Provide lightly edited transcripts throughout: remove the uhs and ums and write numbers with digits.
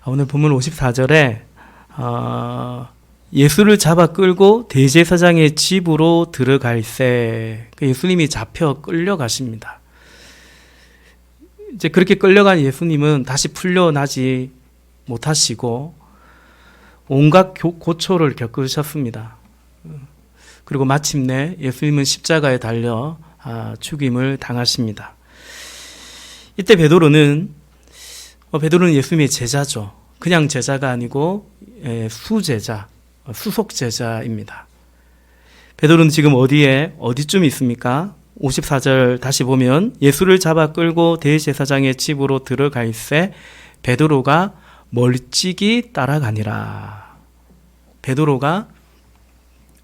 오늘 본문 54절에 예수를 잡아 끌고 대제사장의 집으로 들어갈새, 예수님이 잡혀 끌려가십니다. 이제 그렇게 끌려간 예수님은 다시 풀려나지 못하시고 온갖 고초를 겪으셨습니다. 그리고 마침내 예수님은 십자가에 달려 죽임을 당하십니다. 이때 베드로는 예수님의 제자죠. 그냥 제자가 아니고 수제자, 수속 제자입니다. 베드로는 지금 어디쯤 있습니까? 54절 다시 보면 예수를 잡아 끌고 대제사장의 집으로 들어갈새 베드로가 멀찍이 따라가니라. 베드로가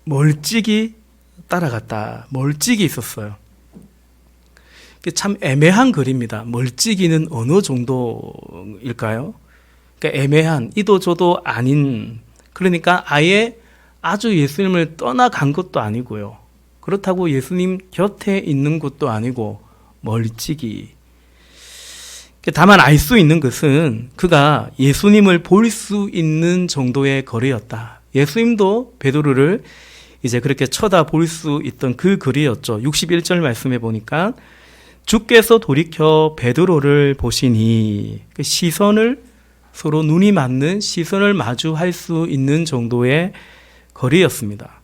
멀찍이 따라갔다. 멀찍이 있었어요. 참 애매한 글입니다. 멀찍이는 어느 정도일까요? 그러니까 애매한, 이도저도 아닌, 그러니까 아예 아주 예수님을 떠나간 것도 아니고요. 그렇다고 예수님 곁에 있는 것도 아니고 멀찍이. 다만 알 수 있는 것은 그가 예수님을 볼 수 있는 정도의 거리였다. 예수님도 베드로를 이제 그렇게 쳐다볼 수 있던 그 거리였죠. 61절 말씀해 보니까 주께서 돌이켜 베드로를 보시니 그 시선을 서로 눈이 맞는 시선을 마주할 수 있는 정도의 거리였습니다.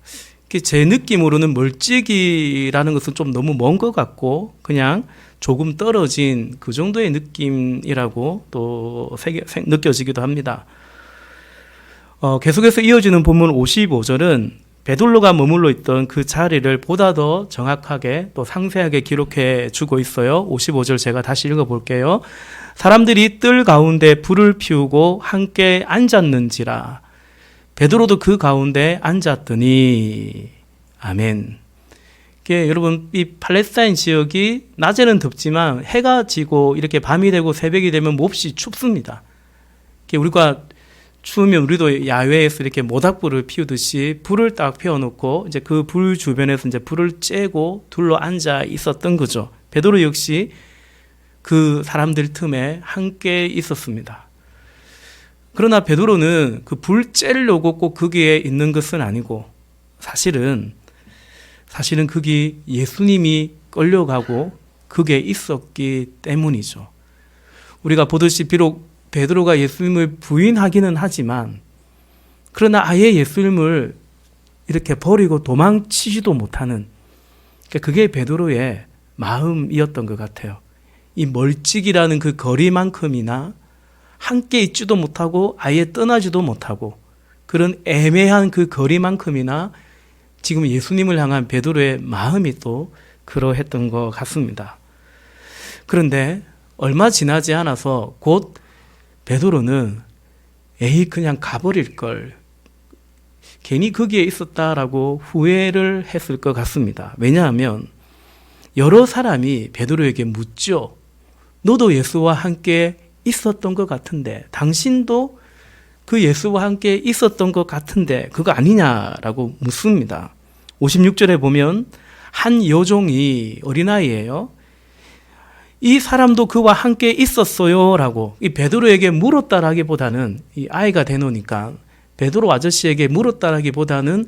제 느낌으로는 멀찍이라는 것은 좀 너무 먼 것 같고 그냥 조금 떨어진 그 정도의 느낌이라고 또 느껴지기도 합니다. 계속해서 이어지는 본문 55절은 베드로가 머물러 있던 그 자리를 보다 더 정확하게 또 상세하게 기록해 주고 있어요. 55절 제가 다시 읽어볼게요. 사람들이 뜰 가운데 불을 피우고 함께 앉았는지라. 베드로도 그 가운데 앉았더니 아멘. 여러분, 이 팔레스타인 지역이 낮에는 덥지만 해가 지고 이렇게 밤이 되고 새벽이 되면 몹시 춥습니다. 우리가 추우면 우리도 야외에서 이렇게 모닥불을 피우듯이 불을 딱 피워놓고 이제 그 불 주변에서 이제 불을 쬐고 둘러 앉아 있었던 거죠. 베드로 역시 그 사람들 틈에 함께 있었습니다. 그러나 베드로는 그 불 쬐려고 꼭 거기에 있는 것은 아니고 사실은 거기 예수님이 끌려가고 거기에 있었기 때문이죠. 우리가 보듯이 비록 베드로가 예수님을 부인하기는 하지만 그러나 아예 예수님을 이렇게 버리고 도망치지도 못하는 그게 베드로의 마음이었던 것 같아요. 이 멀찍이라는 그 거리만큼이나 함께 있지도 못하고 아예 떠나지도 못하고 그런 애매한 그 거리만큼이나 지금 예수님을 향한 베드로의 마음이 또 그러했던 것 같습니다. 그런데 얼마 지나지 않아서 곧 베드로는 그냥 가버릴 걸 괜히 거기에 있었다라고 후회를 했을 것 같습니다. 왜냐하면 여러 사람이 베드로에게 묻죠. 너도 예수와 함께 있었던 것 같은데 당신도 그 예수와 함께 있었던 것 같은데 그거 아니냐라고 묻습니다. 56절에 보면 한 여종이 어린아이예요. 이 사람도 그와 함께 있었어요 라고 이 베드로에게 물었다라기보다는 이 아이가 되노니까 베드로 아저씨에게 물었다라기보다는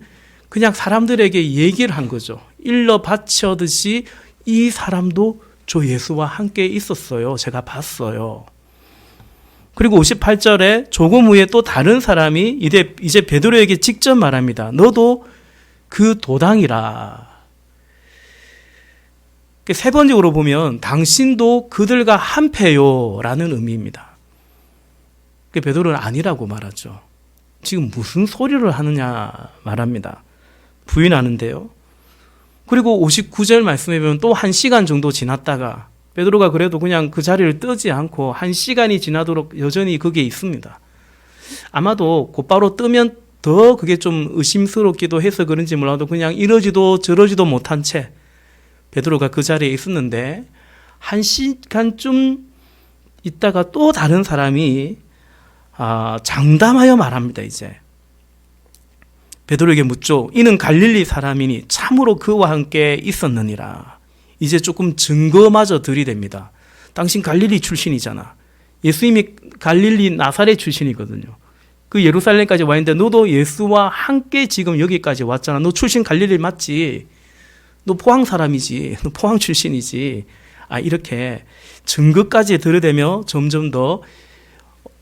그냥 사람들에게 얘기를 한 거죠. 일러 바치듯이 이 사람도 저 예수와 함께 있었어요. 제가 봤어요. 그리고 58절에 조금 후에 또 다른 사람이 이제 베드로에게 직접 말합니다. 너도 그 도당이라. 세 번째로 보면 당신도 그들과 한패요 라는 의미입니다. 베드로는 아니라고 말하죠. 지금 무슨 소리를 하느냐 말합니다. 부인하는데요. 그리고 59절 말씀에 보면 또 1시간 정도 지났다가 베드로가 그래도 그냥 그 자리를 뜨지 않고 1시간이 지나도록 여전히 거기에 있습니다. 아마도 곧바로 뜨면 더 그게 좀 의심스럽기도 해서 그런지 몰라도 그냥 이러지도 저러지도 못한 채 베드로가 그 자리에 있었는데 1시간쯤 있다가 또 다른 사람이 장담하여 말합니다. 이제 베드로에게 묻죠. 이는 갈릴리 사람이니 참으로 그와 함께 있었느니라. 이제 조금 증거마저 들이댑니다. 당신 갈릴리 출신이잖아. 예수님이 갈릴리 나사렛 출신이거든요. 그 예루살렘까지 와 있는데 너도 예수와 함께 지금 여기까지 왔잖아. 너 출신 갈릴리 맞지? 너 포항 사람이지. 너 포항 출신이지. 이렇게 증거까지 들이대며 점점 더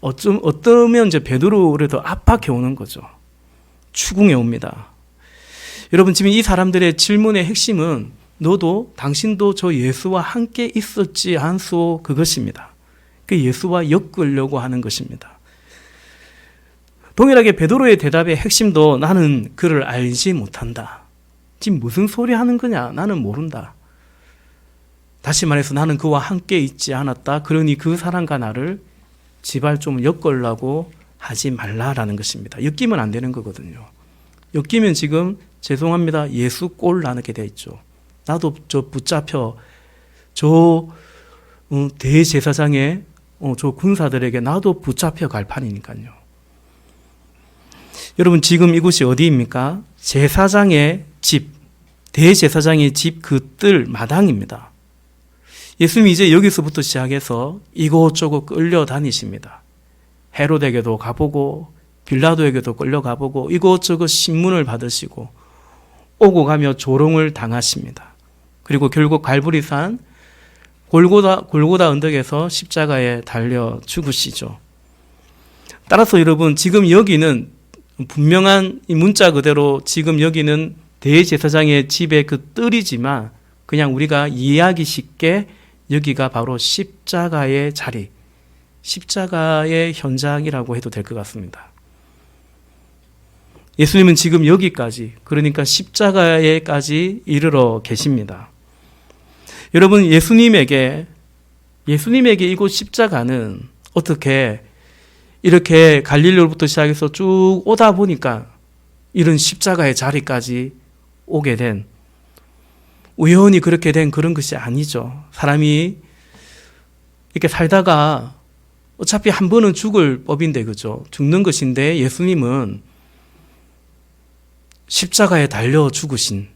어쩌면 이제 베드로를 더 압박해 오는 거죠. 추궁해 옵니다. 여러분, 지금 이 사람들의 질문의 핵심은 너도 당신도 저 예수와 함께 있었지 않소? 그것입니다. 그 예수와 엮으려고 하는 것입니다. 동일하게 베드로의 대답의 핵심도 나는 그를 알지 못한다. 지금 무슨 소리 하는 거냐? 나는 모른다. 다시 말해서 나는 그와 함께 있지 않았다. 그러니 그 사람과 나를 제발 좀 엮으려고 하지 말라라는 것입니다. 엮이면 안 되는 거거든요. 엮이면 지금 죄송합니다. 예수 꼴 나게 돼 있죠. 나도 저 붙잡혀 저 대제사장의 저 군사들에게 나도 붙잡혀 갈 판이니까요. 여러분, 지금 이곳이 어디입니까? 제사장의 집, 대제사장의 집 그 뜰 마당입니다. 예수님이 이제 여기서부터 시작해서 이곳저곳 끌려다니십니다. 헤롯에게도 가보고 빌라도에게도 끌려가보고 이곳저곳 신문을 받으시고 오고 가며 조롱을 당하십니다. 그리고 결국 갈보리산 골고다 언덕에서 십자가에 달려 죽으시죠. 따라서 여러분, 지금 여기는 분명한 이 문자 그대로 지금 여기는 대제사장의 집의 그 뜰이지만 그냥 우리가 이해하기 쉽게 여기가 바로 십자가의 자리, 십자가의 현장이라고 해도 될 것 같습니다. 예수님은 지금 여기까지, 그러니까 십자가에까지 이르러 계십니다. 여러분, 예수님에게 이곳 십자가는 어떻게 이렇게 갈릴리로부터 시작해서 쭉 오다 보니까 이런 십자가의 자리까지 오게 된, 우연히 그렇게 된 그런 것이 아니죠. 사람이 이렇게 살다가 어차피 한 번은 죽을 법인데, 그죠? 죽는 것인데 예수님은 십자가에 달려 죽으신,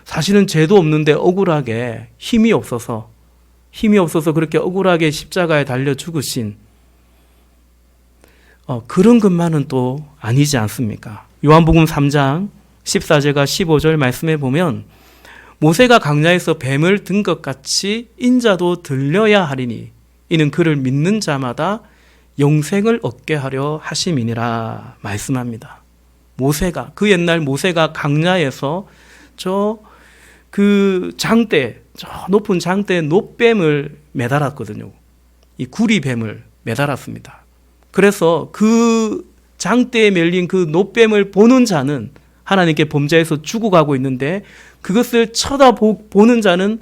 사실은 죄도 없는데 억울하게 힘이 없어서 그렇게 억울하게 십자가에 달려 죽으신 그런 것만은 또 아니지 않습니까? 요한복음 3장 14절과 15절 말씀에 보면 모세가 광야에서 뱀을 든 것 같이 인자도 들려야 하리니 이는 그를 믿는 자마다 영생을 얻게 하려 하심이니라 말씀합니다. 모세가, 그 옛날 모세가 광야에서 그 장대, 저 높은 장대에 놋뱀을 매달았거든요. 이 구리뱀을 매달았습니다. 그래서 그 장대에 매린 그 놋뱀을 보는 자는 하나님께 범죄해서 죽어가고 있는데 그것을 쳐다보는 자는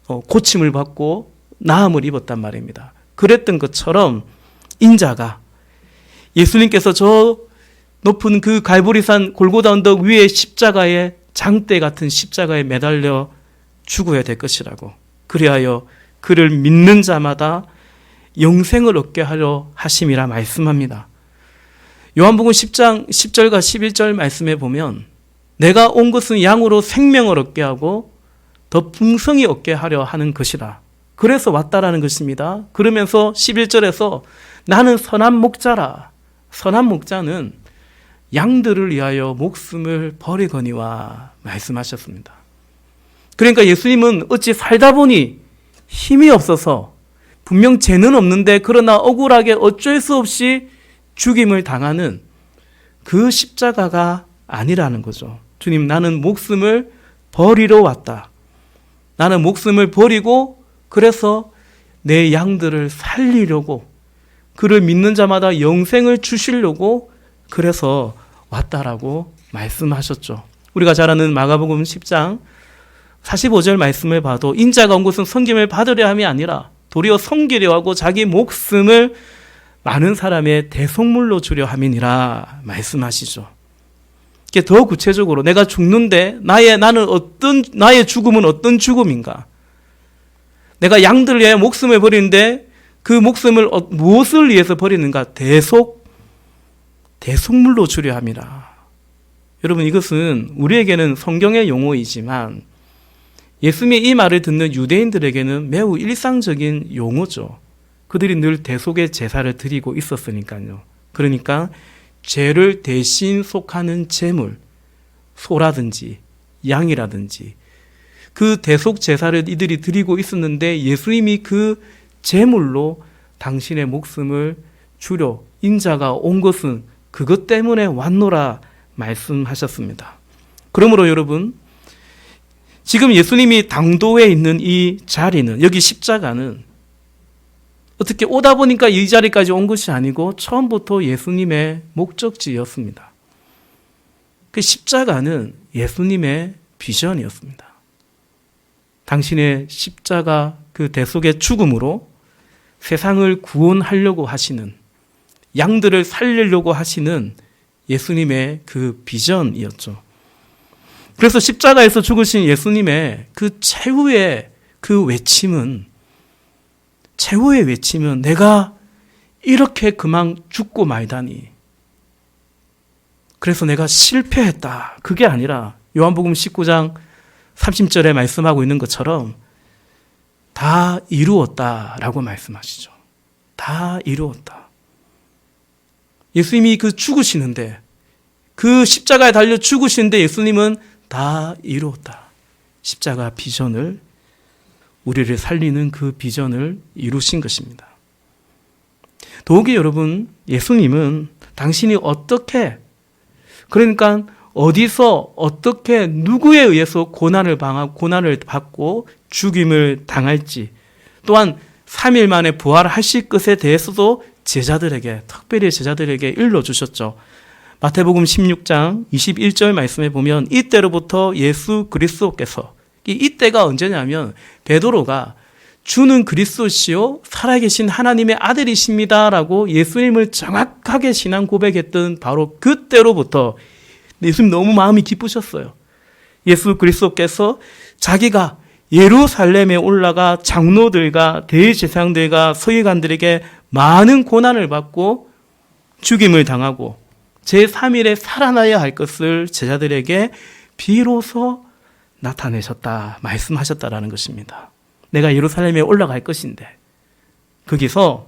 고침을 받고 나음을 입었단 말입니다. 그랬던 것처럼 인자가, 예수님께서 저 높은 그 갈보리산 골고다 언덕 위에 십자가에, 장대 같은 십자가에 매달려 죽어야 될 것이라고, 그리하여 그를 믿는 자마다 영생을 얻게 하려 하심이라 말씀합니다. 요한복음 10장 10절과 11절 말씀에 보면 내가 온 것은 양으로 생명을 얻게 하고 더 풍성히 얻게 하려 하는 것이라, 그래서 왔다라는 것입니다. 그러면서 11절에서 나는 선한 목자라, 선한 목자는 양들을 위하여 목숨을 버리거니와 말씀하셨습니다. 그러니까 예수님은 어찌 살다 보니 힘이 없어서, 분명 죄는 없는데 그러나 억울하게 어쩔 수 없이 죽임을 당하는 그 십자가가 아니라는 거죠. 주님, 나는 목숨을 버리러 왔다. 나는 목숨을 버리고 그래서 내 양들을 살리려고, 그를 믿는 자마다 영생을 주시려고 그래서 왔다라고 말씀하셨죠. 우리가 잘 아는 마가복음 10장 45절 말씀을 봐도 인자가 온 것은 섬김을 받으려 함이 아니라 도리어 섬기려 하고 자기 목숨을 많은 사람의 대속물로 주려 함이니라 말씀하시죠. 이게 더 구체적으로 내가 죽는데 나의 죽음은 어떤 죽음인가? 내가 양들을 위해 목숨을 버리는데 그 목숨을 무엇을 위해서 버리는가? 대속물로 주려 함이라. 여러분, 이것은 우리에게는 성경의 용어이지만 예수님의 이 말을 듣는 유대인들에게는 매우 일상적인 용어죠. 그들이 늘 대속의 제사를 드리고 있었으니까요. 그러니까 죄를 대신 속하는 제물, 소라든지 양이라든지 그 대속 제사를 이들이 드리고 있었는데 예수님이 그 제물로 당신의 목숨을 주려 인자가 온 것은 그것 때문에 왔노라 말씀하셨습니다. 그러므로 여러분, 지금 예수님이 당도에 있는 이 자리는, 여기 십자가는 어떻게 오다 보니까 이 자리까지 온 것이 아니고 처음부터 예수님의 목적지였습니다. 그 십자가는 예수님의 비전이었습니다. 당신의 십자가 그 대속의 죽음으로 세상을 구원하려고 하시는, 양들을 살리려고 하시는 예수님의 그 비전이었죠. 그래서 십자가에서 죽으신 예수님의 그 최후의 그 외침은, 최후의 외침은 내가 이렇게 그만 죽고 말다니, 그래서 내가 실패했다, 그게 아니라 요한복음 19장 30절에 말씀하고 있는 것처럼 다 이루었다라고 말씀하시죠. 다 이루었다. 예수님이 그 죽으시는데, 그 십자가에 달려 죽으시는데 예수님은 다 이루었다. 십자가 비전을, 우리를 살리는 그 비전을 이루신 것입니다. 더욱이 여러분, 예수님은 당신이 어떻게, 그러니까 어디서 어떻게 누구에 의해서 고난을 받고 죽임을 당할지, 또한 3일 만에 부활하실 것에 대해서도 제자들에게, 특별히 제자들에게 일러주셨죠. 마태복음 16장 21절 말씀에 보면 이때로부터 예수 그리스도께서, 이때가 언제냐면 베드로가 주는 그리스도시요 살아계신 하나님의 아들이십니다라고 예수님을 정확하게 신앙 고백했던 바로 그때로부터 예수님 너무 마음이 기쁘셨어요. 예수 그리스도께서 자기가 예루살렘에 올라가 장로들과 대제사장들과 서기관들에게 많은 고난을 받고 죽임을 당하고 제3일에 살아나야 할 것을 제자들에게 비로소 나타내셨다, 말씀하셨다라는 것입니다. 내가 예루살렘에 올라갈 것인데, 거기서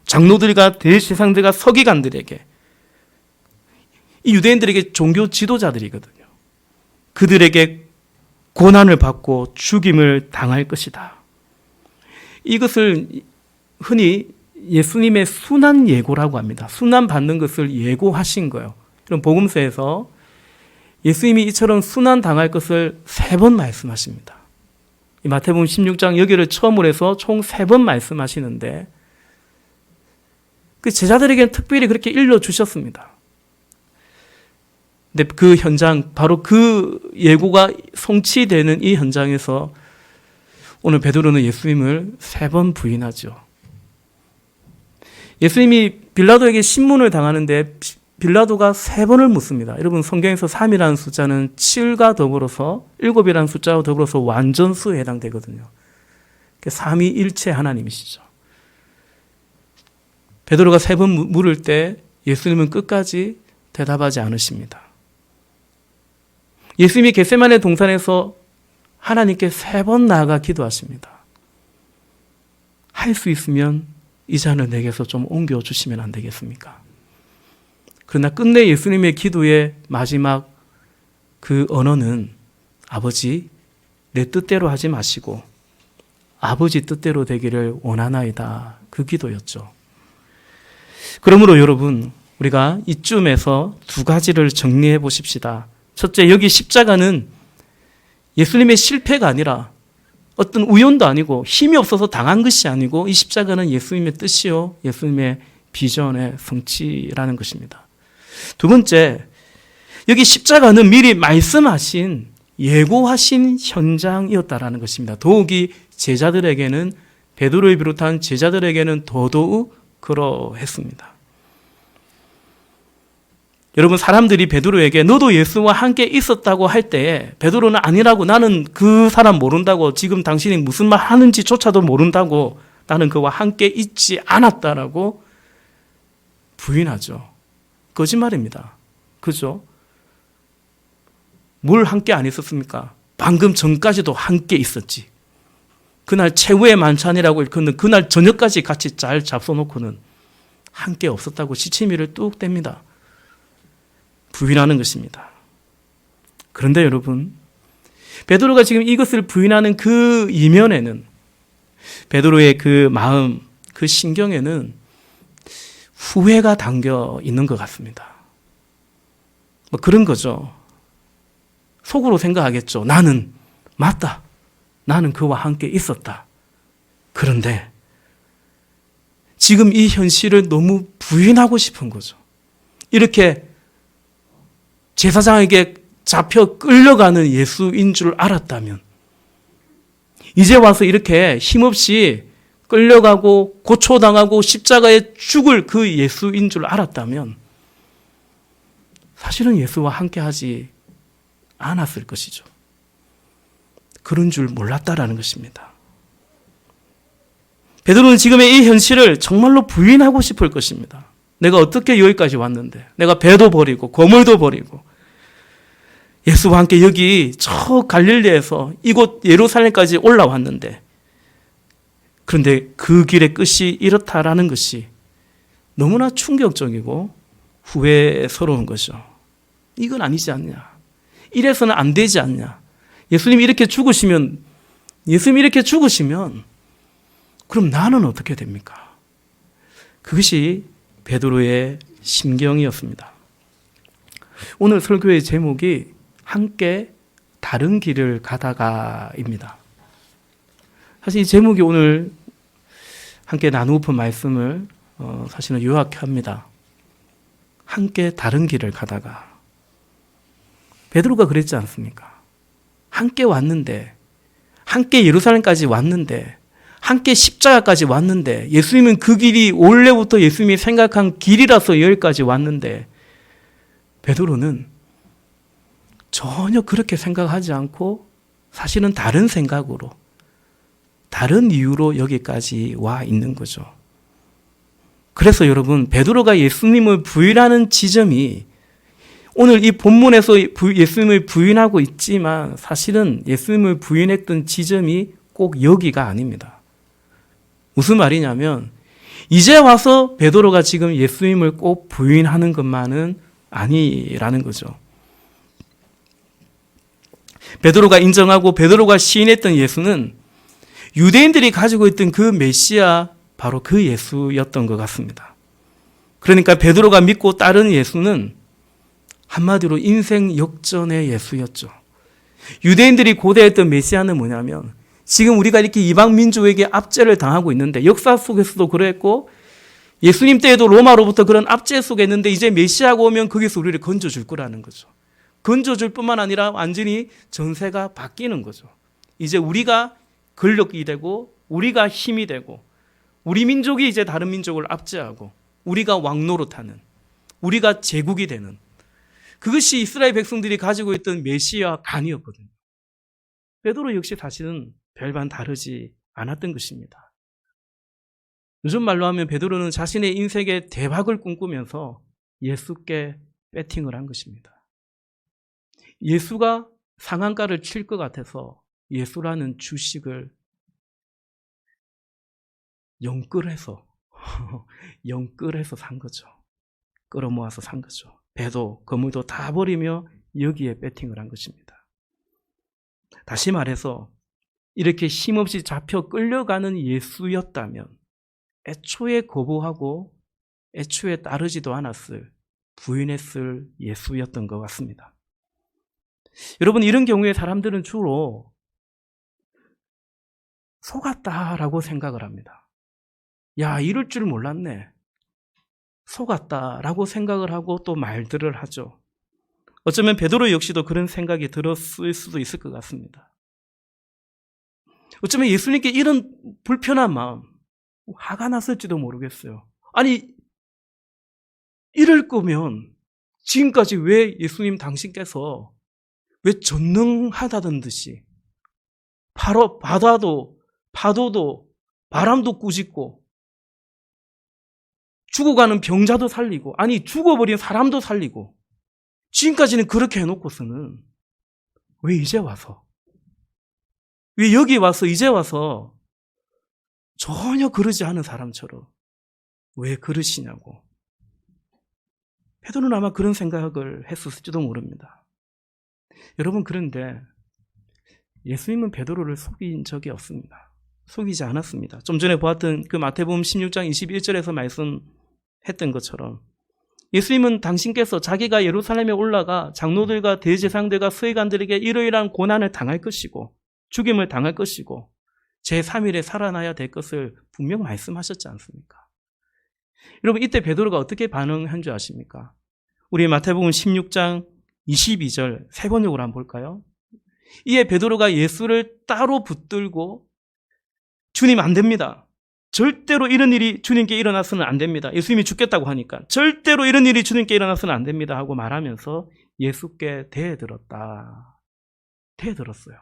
장로들과 대제사장들과 서기관들에게, 이 유대인들에게 종교 지도자들이거든요, 그들에게 고난을 받고 죽임을 당할 것이다. 이것을 흔히 예수님의 순환 예고라고 합니다. 순환 받는 것을 예고하신 거예요. 그럼 복음서에서 예수님이 이처럼 순환 당할 것을 3번 말씀하십니다. 이 마태복음 16장 여기를 처음으로 해서 총 3번 말씀하시는데, 그 제자들에게는 특별히 그렇게 일러주셨습니다. 근데 그 현장, 바로 그 예고가 성취되는 이 현장에서 오늘 베드로는 예수님을 3번 부인하죠. 예수님이 빌라도에게 신문을 당하는데 빌라도가 3번을 묻습니다. 여러분, 성경에서 3이라는 숫자는 7과 더불어서 7이라는 숫자와 더불어서 완전수에 해당되거든요. 삼위일체 하나님이시죠. 베드로가 3번 물을 때 예수님은 끝까지 대답하지 않으십니다. 예수님이 겟세마네 동산에서 하나님께 3번 나아가 기도하십니다. 할 수 있으면 이 잔을 내게서 좀 옮겨주시면 안 되겠습니까? 그러나 끝내 예수님의 기도의 마지막 그 언어는 아버지, 내 뜻대로 하지 마시고 아버지 뜻대로 되기를 원하나이다, 그 기도였죠. 그러므로 여러분, 우리가 이쯤에서 2가지를 정리해 보십시다. 첫째, 여기 십자가는 예수님의 실패가 아니라 어떤 우연도 아니고 힘이 없어서 당한 것이 아니고 이 십자가는 예수님의 뜻이요 예수님의 비전의 성취라는 것입니다. 2번째, 여기 십자가는 미리 말씀하신, 예고하신 현장이었다라는 것입니다. 더욱이 제자들에게는, 베드로를 비롯한 제자들에게는 더더욱 그러했습니다. 여러분, 사람들이 베드로에게 너도 예수와 함께 있었다고 할 때에 베드로는 아니라고, 나는 그 사람 모른다고, 지금 당신이 무슨 말 하는지조차도 모른다고, 나는 그와 함께 있지 않았다라고 부인하죠. 거짓말입니다. 그죠? 뭘 함께 안 있었습니까? 방금 전까지도 함께 있었지. 그날 최후의 만찬이라고 일컫는 그날 저녁까지 같이 잘 잡숴놓고는 함께 없었다고 시치미를 뚝 뗍니다. 부인하는 것입니다. 그런데 여러분, 베드로가 지금 이것을 부인하는 그 이면에는, 베드로의 그 마음, 그 신경에는 후회가 담겨 있는 것 같습니다. 뭐 그런 거죠. 속으로 생각하겠죠. 나는 맞다. 나는 그와 함께 있었다. 그런데 지금 이 현실을 너무 부인하고 싶은 거죠. 이렇게 제사장에게 잡혀 끌려가는 예수인 줄 알았다면, 이제 와서 이렇게 힘없이 끌려가고 고초당하고 십자가에 죽을 그 예수인 줄 알았다면 사실은 예수와 함께하지 않았을 것이죠. 그런 줄 몰랐다라는 것입니다. 베드로는 지금의 이 현실을 정말로 부인하고 싶을 것입니다. 내가 어떻게 여기까지 왔는데, 내가 배도 버리고 거물도 버리고 예수와 함께 여기 저 갈릴리에서 이곳 예루살렘까지 올라왔는데, 그런데 그 길의 끝이 이렇다라는 것이 너무나 충격적이고 후회스러운 거죠. 이건 아니지 않냐. 이래서는 안 되지 않냐. 예수님이 이렇게 죽으시면 그럼 나는 어떻게 됩니까? 그것이 베드로의 심경이었습니다. 오늘 설교의 제목이 함께 다른 길을 가다가입니다. 사실 이 제목이 오늘 함께 나누고픈 말씀을 사실은 요약합니다. 함께 다른 길을 가다가. 베드로가 그랬지 않습니까? 함께 왔는데, 함께 예루살렘까지 왔는데, 함께 십자가까지 왔는데, 예수님은 그 길이 원래부터 예수님이 생각한 길이라서 여기까지 왔는데, 베드로는 전혀 그렇게 생각하지 않고 사실은 다른 생각으로, 다른 이유로 여기까지 와 있는 거죠. 그래서 여러분, 베드로가 예수님을 부인하는 지점이 오늘 이 본문에서 예수님을 부인하고 있지만 사실은 예수님을 부인했던 지점이 꼭 여기가 아닙니다. 무슨 말이냐면 이제 와서 베드로가 지금 예수님을 꼭 부인하는 것만은 아니라는 거죠. 베드로가 인정하고 베드로가 시인했던 예수는 유대인들이 가지고 있던 그 메시아, 바로 그 예수였던 것 같습니다. 그러니까 베드로가 믿고 따른 예수는 한마디로 인생 역전의 예수였죠. 유대인들이 고대했던 메시아는 뭐냐면, 지금 우리가 이렇게 이방 민족에게 압제를 당하고 있는데, 역사 속에서도 그랬고 예수님 때에도 로마로부터 그런 압제 속에 있는데, 이제 메시아가 오면 거기서 우리를 건져줄 거라는 거죠. 건져줄 뿐만 아니라 완전히 전세가 바뀌는 거죠. 이제 우리가 권력이 되고 우리가 힘이 되고 우리 민족이 이제 다른 민족을 압제하고 우리가 왕노릇하는, 우리가 제국이 되는, 그것이 이스라엘 백성들이 가지고 있던 메시아 간이었거든요. 베드로 역시 사실은 별반 다르지 않았던 것입니다. 요즘 말로 하면 베드로는 자신의 인생의 대박을 꿈꾸면서 예수께 배팅을 한 것입니다. 예수가 상한가를 칠 것 같아서 예수라는 주식을 영끌해서 산 거죠. 끌어모아서 산 거죠. 배도 거물도 다 버리며 여기에 배팅을 한 것입니다. 다시 말해서 이렇게 힘없이 잡혀 끌려가는 예수였다면 애초에 거부하고 애초에 따르지도 않았을, 부인했을 예수였던 것 같습니다. 여러분, 이런 경우에 사람들은 주로 속았다라고 생각을 합니다. 야, 이럴 줄 몰랐네. 속았다라고 생각을 하고 또 말들을 하죠. 어쩌면 베드로 역시도 그런 생각이 들었을 수도 있을 것 같습니다. 어쩌면 예수님께 이런 불편한 마음, 화가 났을지도 모르겠어요. 아니, 이럴 거면 지금까지 왜 예수님 당신께서 왜 전능하다던 듯이 바다도 파도도 바람도 꾸짖고 죽어가는 병자도 살리고, 아니 죽어버린 사람도 살리고, 지금까지는 그렇게 해놓고서는 왜 이제 와서, 왜 여기 와서 이제 와서 전혀 그러지 않은 사람처럼 왜 그러시냐고. 베드로는 아마 그런 생각을 했을지도 모릅니다. 여러분, 그런데 예수님은 베드로를 속인 적이 없습니다. 속이지 않았습니다. 좀 전에 보았던 그 마태복음 16장 21절에서 말씀했던 것처럼 예수님은 당신께서 자기가 예루살렘에 올라가 장로들과 대제사장들과 서기관들에게 이러이러한 고난을 당할 것이고 죽임을 당할 것이고 제3일에 살아나야 될 것을 분명 말씀하셨지 않습니까? 여러분, 이때 베드로가 어떻게 반응한 줄 아십니까? 우리 마태복음 16장 22절 세 번역으로 한번 볼까요? 이에 베드로가 예수를 따로 붙들고 주님, 안 됩니다. 절대로 이런 일이 주님께 일어나서는 안 됩니다. 예수님이 죽겠다고 하니까 절대로 이런 일이 주님께 일어나서는 안 됩니다 하고 말하면서 예수께 대들었다. 대들었어요.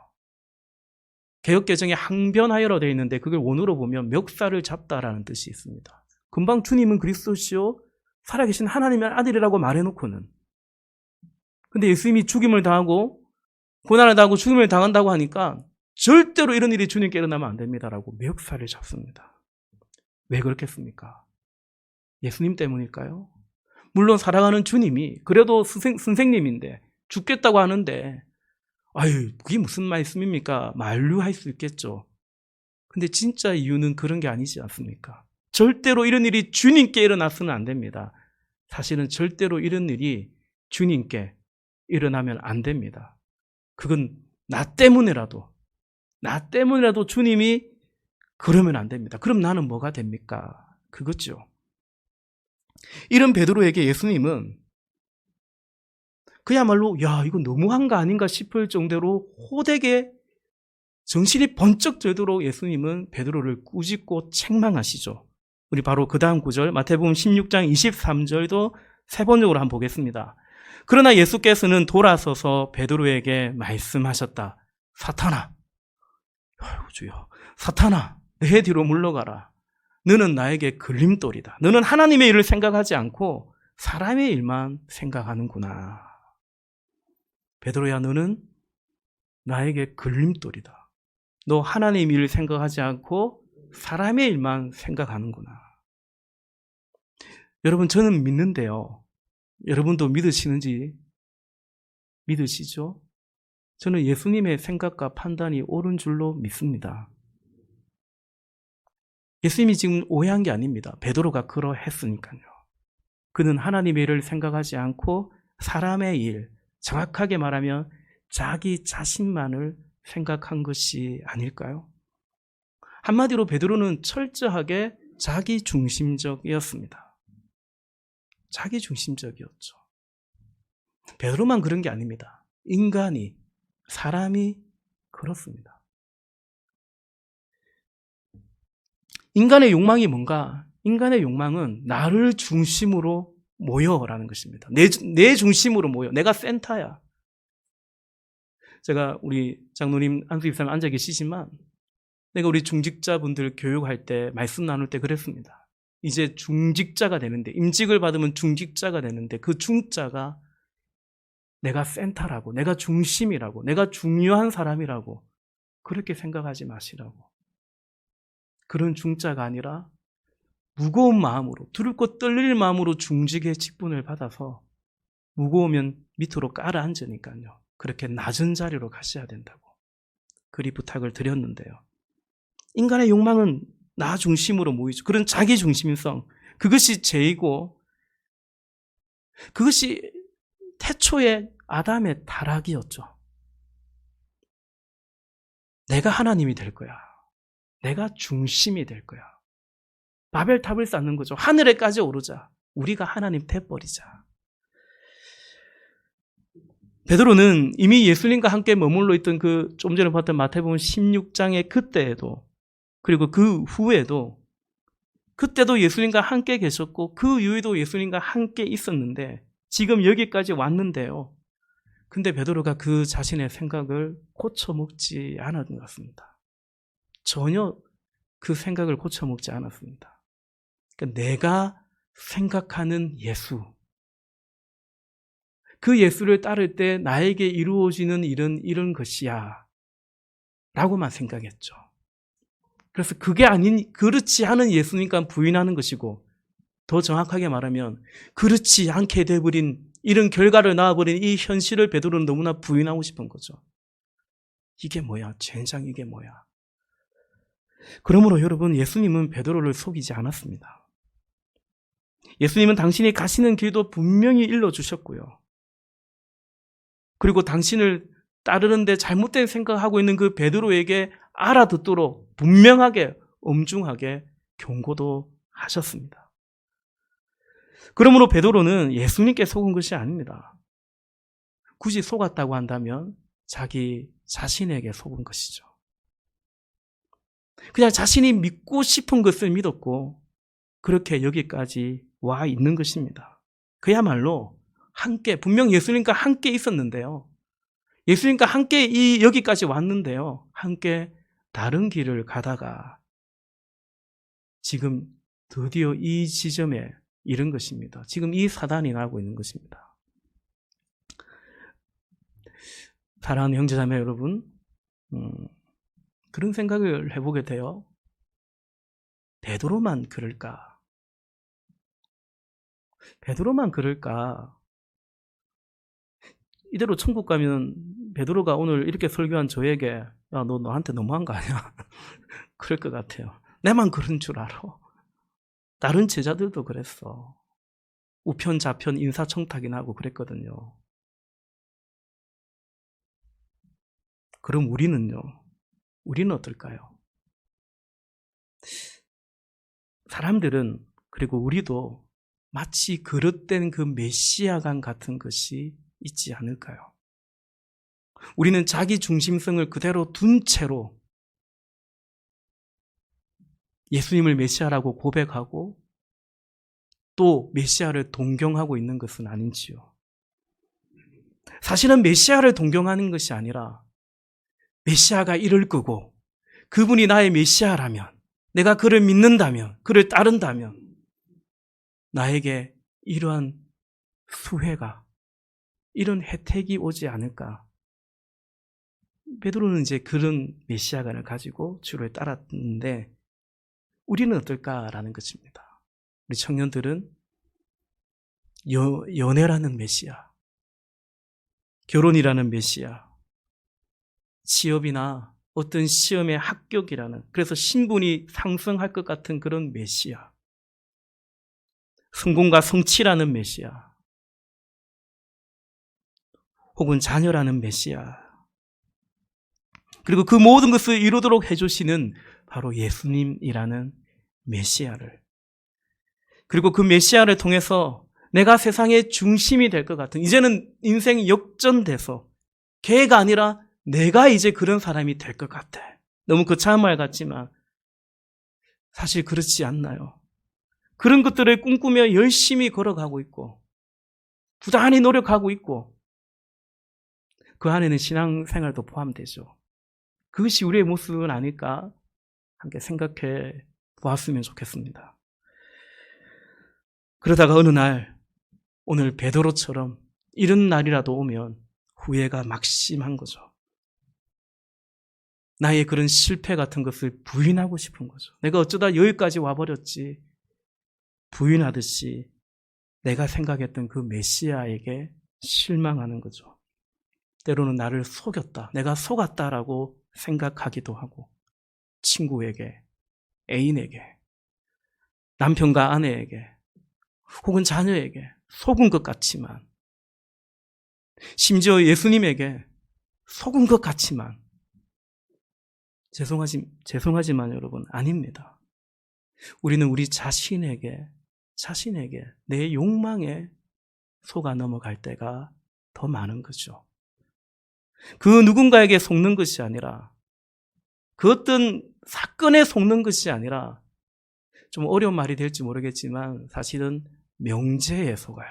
개역개정에 항변하여로 되어 있는데 그걸 원어로 보면 멱살을 잡다라는 뜻이 있습니다. 금방 주님은 그리스도시요 살아계신 하나님의 아들이라고 말해놓고는, 근데 예수님이 죽임을 당하고 고난을 당하고 죽임을 당한다고 하니까 절대로 이런 일이 주님께 일어나면 안 됩니다라고 멱살을 잡습니다. 왜 그렇겠습니까? 예수님 때문일까요? 물론 사랑하는 주님이 그래도 선생님인데 죽겠다고 하는데 아유, 그게 무슨 말씀입니까? 만류할 수 있겠죠. 근데 진짜 이유는 그런 게 아니지 않습니까? 절대로 이런 일이 주님께 일어나서는 안 됩니다. 사실은 절대로 이런 일이 주님께 일어나면 안 됩니다. 그건 나 때문이라도 주님이 그러면 안 됩니다. 그럼 나는 뭐가 됩니까? 그거죠. 이런 베드로에게 예수님은 그야말로 야, 이거 너무한 거 아닌가 싶을 정도로 호되게 정신이 번쩍 들도록 예수님은 베드로를 꾸짖고 책망하시죠. 우리 바로 그 다음 구절 마태복음 16장 23절도 세 번역으로 한번 보겠습니다. 그러나 예수께서는 돌아서서 베드로에게 말씀하셨다. 사탄아, 아이고 주여, 사탄아, 내 뒤로 물러가라. 너는 나에게 걸림돌이다. 너는 하나님의 일을 생각하지 않고 사람의 일만 생각하는구나. 베드로야, 너는 나에게 걸림돌이다. 너 하나님의 일을 생각하지 않고 사람의 일만 생각하는구나. 여러분, 저는 믿는데요. 여러분도 믿으시는지 믿으시죠? 저는 예수님의 생각과 판단이 옳은 줄로 믿습니다. 예수님이 지금 오해한 게 아닙니다. 베드로가 그러했으니까요. 그는 하나님의 일을 생각하지 않고 사람의 일, 정확하게 말하면 자기 자신만을 생각한 것이 아닐까요? 한마디로 베드로는 철저하게 자기중심적이었습니다. 자기중심적이었죠. 베드로만 그런 게 아닙니다. 사람이 그렇습니다. 인간의 욕망이 뭔가? 인간의 욕망은 나를 중심으로 모여라는 것입니다. 내 중심으로 모여. 내가 센터야. 제가 우리 장로님 안수 집사님 앉아 계시지만 내가 우리 중직자분들 교육할 때 말씀 나눌 때 그랬습니다. 이제 중직자가 되는데, 임직을 받으면 중직자가 되는데 그 중자가 내가 센터라고, 내가 중심이라고, 내가 중요한 사람이라고 그렇게 생각하지 마시라고. 그런 중자가 아니라 무거운 마음으로, 두렵고 떨릴 마음으로 중직의 직분을 받아서 무거우면 밑으로 깔아앉으니까요. 그렇게 낮은 자리로 가셔야 된다고 그리 부탁을 드렸는데요. 인간의 욕망은 나 중심으로 모이죠. 그런 자기 중심성, 그것이 죄이고 그것이 태초의 아담의 타락이었죠. 내가 하나님이 될 거야. 내가 중심이 될 거야. 바벨탑을 쌓는 거죠. 하늘에까지 오르자. 우리가 하나님 돼버리자. 베드로는 이미 예수님과 함께 머물러 있던 그 좀 전에 봤던 마태복음 16장의 그때에도, 그리고 그 후에도, 그때도 예수님과 함께 계셨고 그 이후에도 예수님과 함께 있었는데 지금 여기까지 왔는데요. 근데 베드로가 그 자신의 생각을 고쳐먹지 않았던 것 같습니다. 전혀 그 생각을 고쳐먹지 않았습니다. 그러니까 내가 생각하는 예수, 그 예수를 따를 때 나에게 이루어지는 일은 이런 것이야 라고만 생각했죠. 그래서 그게 아닌, 그렇지 않은 예수님과 부인하는 것이고, 더 정확하게 말하면 그렇지 않게 돼버린, 이런 결과를 낳아버린 이 현실을 베드로는 너무나 부인하고 싶은 거죠. 이게 뭐야? 젠장 이게 뭐야? 그러므로 여러분, 예수님은 베드로를 속이지 않았습니다. 예수님은 당신이 가시는 길도 분명히 일러주셨고요. 그리고 당신을 따르는데 잘못된 생각하고 있는 그 베드로에게 알아듣도록 분명하게, 엄중하게 경고도 하셨습니다. 그러므로 베드로는 예수님께 속은 것이 아닙니다. 굳이 속았다고 한다면 자기 자신에게 속은 것이죠. 그냥 자신이 믿고 싶은 것을 믿었고 그렇게 여기까지 와 있는 것입니다. 그야말로 함께, 분명 예수님과 함께 있었는데요. 예수님과 함께 여기까지 왔는데요. 함께 다른 길을 가다가 지금 드디어 이 지점에 이른 것입니다. 지금 이 사단이 나고 있는 것입니다. 사랑하는 형제자매 여러분, 그런 생각을 해보게 돼요. 베드로만 그럴까? 베드로만 그럴까? 이대로 천국 가면 베드로가 오늘 이렇게 설교한 저에게 야, 너 너한테 너무한 거 아니야? 그럴 것 같아요. 내만 그런 줄 알아. 다른 제자들도 그랬어. 우편좌편 인사청탁이나 하고 그랬거든요. 그럼 우리는요? 우리는 어떨까요? 사람들은, 그리고 우리도 마치 그릇된 그 메시아감 같은 것이 있지 않을까요? 우리는 자기 중심성을 그대로 둔 채로 예수님을 메시아라고 고백하고 또 메시아를 동경하고 있는 것은 아닌지요. 사실은 메시아를 동경하는 것이 아니라 메시아가 이럴 거고 그분이 나의 메시아라면, 내가 그를 믿는다면, 그를 따른다면 나에게 이러한 수혜가, 이런 혜택이 오지 않을까. 베드로는 이제 그런 메시아관을 가지고 주를 따랐는데 우리는 어떨까라는 것입니다. 우리 청년들은 연애라는 메시아, 결혼이라는 메시아, 취업이나 어떤 시험의 합격이라는, 그래서 신분이 상승할 것 같은 그런 메시아, 성공과 성취라는 메시아, 혹은 자녀라는 메시아, 그리고 그 모든 것을 이루도록 해주시는 바로 예수님이라는 메시아를, 그리고 그 메시아를 통해서 내가 세상의 중심이 될 것 같은, 이제는 인생이 역전돼서 걔가 아니라 내가 이제 그런 사람이 될 것 같아. 너무 거창한 말 같지만 사실 그렇지 않나요? 그런 것들을 꿈꾸며 열심히 걸어가고 있고 부단히 노력하고 있고 그 안에는 신앙생활도 포함되죠. 그것이 우리의 모습은 아닐까 함께 생각해 보았으면 좋겠습니다. 그러다가 어느 날, 오늘 베드로처럼 이런 날이라도 오면 후회가 막심한 거죠. 나의 그런 실패 같은 것을 부인하고 싶은 거죠. 내가 어쩌다 여기까지 와버렸지. 부인하듯이 내가 생각했던 그 메시아에게 실망하는 거죠. 때로는 나를 속였다, 내가 속았다라고 생각하기도 하고, 친구에게, 애인에게, 남편과 아내에게, 혹은 자녀에게 속은 것 같지만, 심지어 예수님에게 속은 것 같지만, 죄송하지만 여러분, 아닙니다. 우리는 우리 자신에게 내 욕망에 속아 넘어갈 때가 더 많은 거죠. 그 누군가에게 속는 것이 아니라, 그 어떤 사건에 속는 것이 아니라, 좀 어려운 말이 될지 모르겠지만 사실은 명제에 속아요.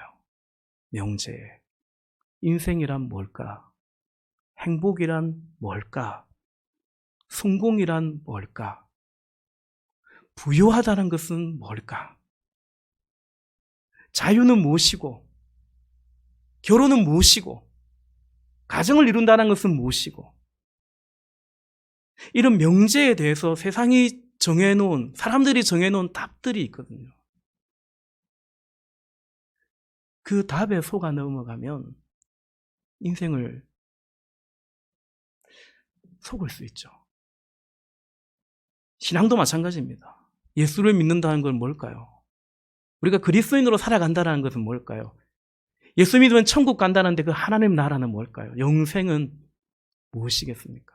명제에. 인생이란 뭘까? 행복이란 뭘까? 성공이란 뭘까? 부유하다는 것은 뭘까? 자유는 무엇이고, 결혼은 무엇이고, 가정을 이룬다는 것은 무엇이고, 이런 명제에 대해서 세상이 사람들이 정해놓은 답들이 있거든요. 그 답에 속아 넘어가면 인생을 속을 수 있죠. 신앙도 마찬가지입니다. 예수를 믿는다는 건 뭘까요? 우리가 그리스도인으로 살아간다는 것은 뭘까요? 예수 믿으면 천국 간다는데 그 하나님 나라는 뭘까요? 영생은 무엇이겠습니까?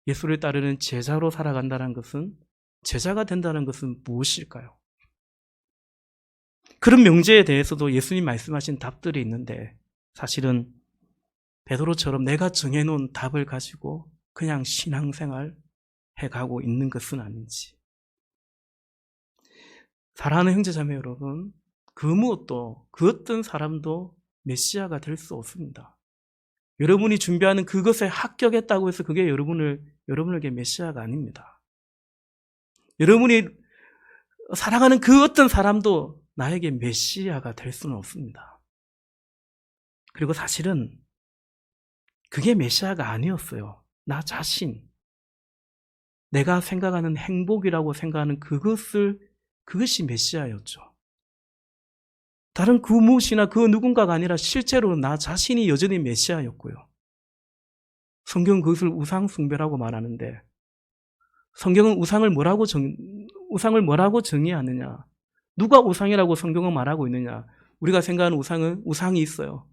예수를 따르는 제자로 살아간다는 것은, 제자가 된다는 것은 무엇일까요? 그런 명제에 대해서도 예수님 말씀하신 답들이 있는데 사실은 베드로처럼 내가 정해놓은 답을 가지고 그냥 신앙생활 해가고 있는 것은 아닌지. 사랑하는 형제자매 여러분, 그 무엇도, 그 어떤 사람도 메시아가 될 수 없습니다. 여러분이 준비하는 그것에 합격했다고 해서 그게 여러분에게 메시아가 아닙니다. 여러분이 사랑하는 그 어떤 사람도 나에게 메시아가 될 수는 없습니다. 그리고 사실은 그게 메시아가 아니었어요. 나 자신, 내가 생각하는 행복이라고 생각하는 그것이 메시아였죠. 다른 그 무엇이나 그 누군가가 아니라 실제로 나 자신이 여전히 메시아였고요. 성경은 그것을 우상숭배라고 말하는데, 성경은 우상을 뭐라고 정의하느냐? 누가 우상이라고 성경은 말하고 있느냐? 우리가 생각하는 우상은 우상이 있어요.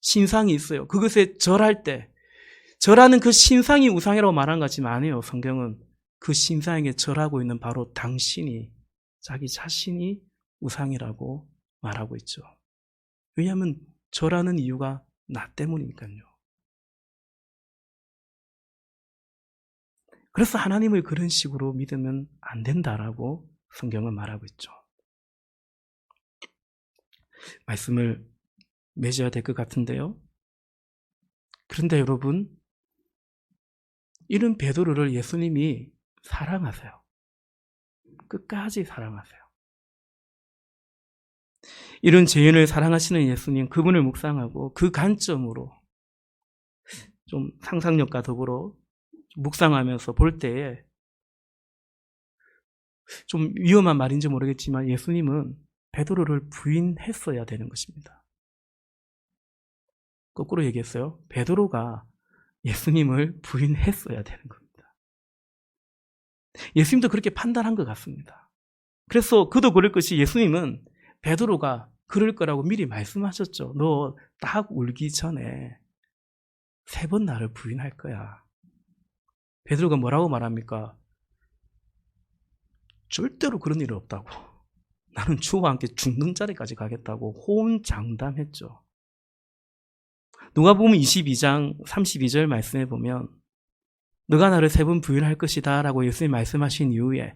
신상이 있어요. 그것에 절할 때, 절하는 그 신상이 우상이라고 말하는 것 같지만 아니에요. 성경은 그 신상에게 절하고 있는 바로 당신이, 자기 자신이 우상이라고 말하고 있죠. 왜냐하면 절하는 이유가 나 때문이니까요. 그래서 하나님을 그런 식으로 믿으면 안 된다라고 성경은 말하고 있죠. 말씀을 맺어야 될 것 같은데요. 그런데 여러분, 이런 베드로를 예수님이 사랑하세요. 끝까지 사랑하세요. 이런 죄인을 사랑하시는 예수님, 그분을 묵상하고 그 관점으로 좀 상상력과 더불어 묵상하면서 볼 때에 좀 위험한 말인지 모르겠지만 예수님은 베드로를 부인했어야 되는 것입니다. 거꾸로 얘기했어요. 베드로가 예수님을 부인했어야 되는 겁니다. 예수님도 그렇게 판단한 것 같습니다. 그래서 그도 그럴 것이 예수님은 베드로가 그럴 거라고 미리 말씀하셨죠. 너 딱 울기 전에 3번 나를 부인할 거야. 베드로가 뭐라고 말합니까? 절대로 그런 일은 없다고. 나는 주와 함께 죽는 자리까지 가겠다고 호언장담했죠. 누가복음 22장 32절 말씀해 보면 너가 나를 3번 부인할 것이다 라고 예수님이 말씀하신 이후에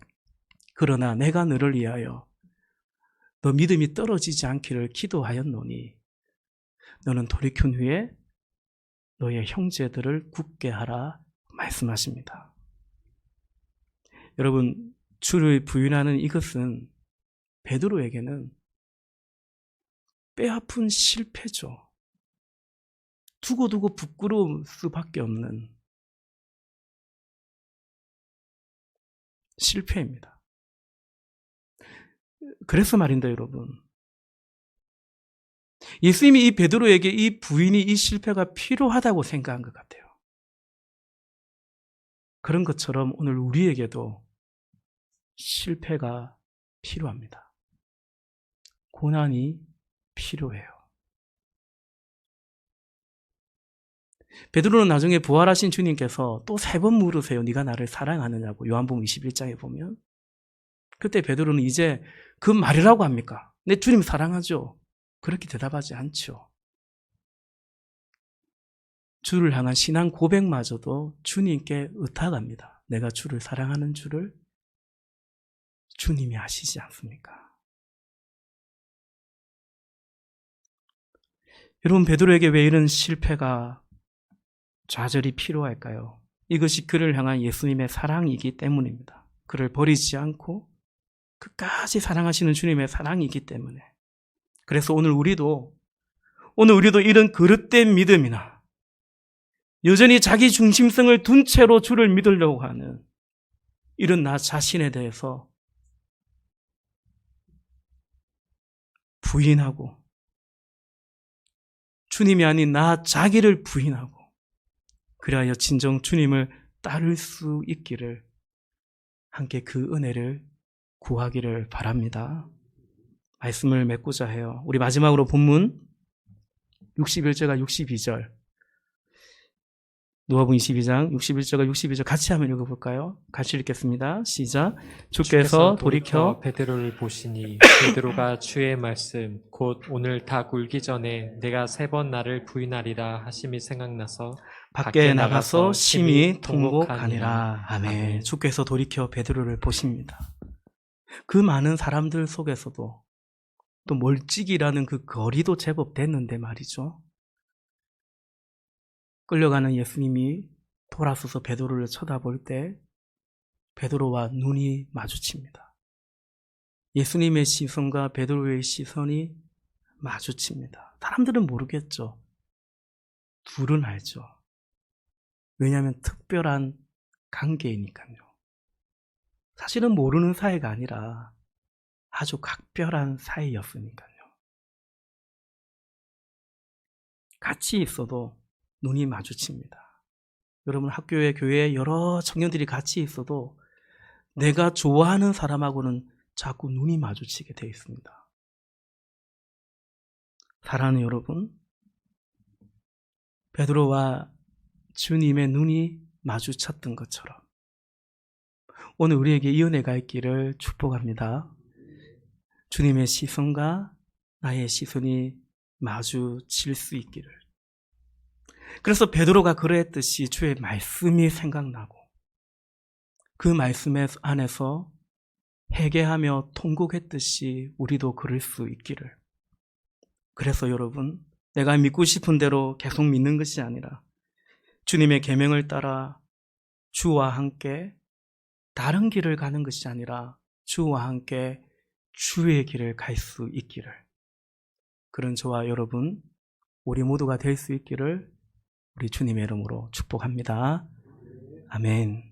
그러나 내가 너를 위하여 너 믿음이 떨어지지 않기를 기도하였노니 너는 돌이킨 후에 너의 형제들을 굳게 하라 말씀하십니다. 여러분, 주를 부인하는 이것은 베드로에게는 뼈아픈 실패죠. 두고두고 부끄러울 수밖에 없는 실패입니다. 그래서 말인데 여러분, 예수님이 이 베드로에게 이 부인이 이 실패가 필요하다고 생각한 것 같아요. 그런 것처럼 오늘 우리에게도 실패가 필요합니다. 고난이 필요해요. 베드로는 나중에 부활하신 주님께서 또 3번 물으세요. 네가 나를 사랑하느냐고. 요한복음 21장에 보면. 그때 베드로는 이제 그 말이라고 합니까? 내 주님 사랑하죠. 그렇게 대답하지 않죠. 주를 향한 신앙 고백마저도 주님께 의탁합니다. 내가 주를 사랑하는 줄을 주님이 아시지 않습니까? 여러분, 베드로에게 왜 이런 실패가 좌절이 필요할까요? 이것이 그를 향한 예수님의 사랑이기 때문입니다. 그를 버리지 않고 끝까지 사랑하시는 주님의 사랑이기 때문에. 그래서 오늘 우리도 이런 그릇된 믿음이나 여전히 자기 중심성을 둔 채로 주를 믿으려고 하는 이런 나 자신에 대해서 부인하고 주님이 아닌 나 자기를 부인하고 그리하여 진정 주님을 따를 수 있기를 함께 그 은혜를 구하기를 바랍니다. 말씀을 맺고자 해요. 우리 마지막으로 본문 61절과 62절 누가복음 22장 61절과 62절 같이 한번 읽어볼까요? 같이 읽겠습니다. 시작. 주께서 돌이켜 베드로를 보시니 베드로가 주의 말씀 곧 오늘 닭 울기 전에 내가 3번 나를 부인하리라 하심이 생각나서 밖에 나가서 심히 통곡하니라. 아멘. 주께서 돌이켜 베드로를 보십니다. 그 많은 사람들 속에서도 또 멀찍이라는 그 거리도 제법 됐는데 말이죠. 끌려가는 예수님이 돌아서서 베드로를 쳐다볼 때 베드로와 눈이 마주칩니다. 예수님의 시선과 베드로의 시선이 마주칩니다. 사람들은 모르겠죠. 둘은 알죠. 왜냐하면 특별한 관계이니까요. 사실은 모르는 사이가 아니라 아주 각별한 사이였으니까요. 같이 있어도 눈이 마주칩니다. 여러분 학교에 교회에 여러 청년들이 같이 있어도 내가 좋아하는 사람하고는 자꾸 눈이 마주치게 되어 있습니다. 사랑하는 여러분, 베드로와 주님의 눈이 마주쳤던 것처럼 오늘 우리에게 이 은혜가 있기를 축복합니다. 주님의 시선과 나의 시선이 마주칠 수 있기를. 그래서 베드로가 그러했듯이 주의 말씀이 생각나고 그 말씀 안에서 회개하며 통곡했듯이 우리도 그럴 수 있기를. 그래서 여러분, 내가 믿고 싶은 대로 계속 믿는 것이 아니라 주님의 계명을 따라 주와 함께 다른 길을 가는 것이 아니라 주와 함께 주의 길을 갈 수 있기를. 그런 저와 여러분, 우리 모두가 될 수 있기를 우리 주님의 이름으로 축복합니다. 아멘.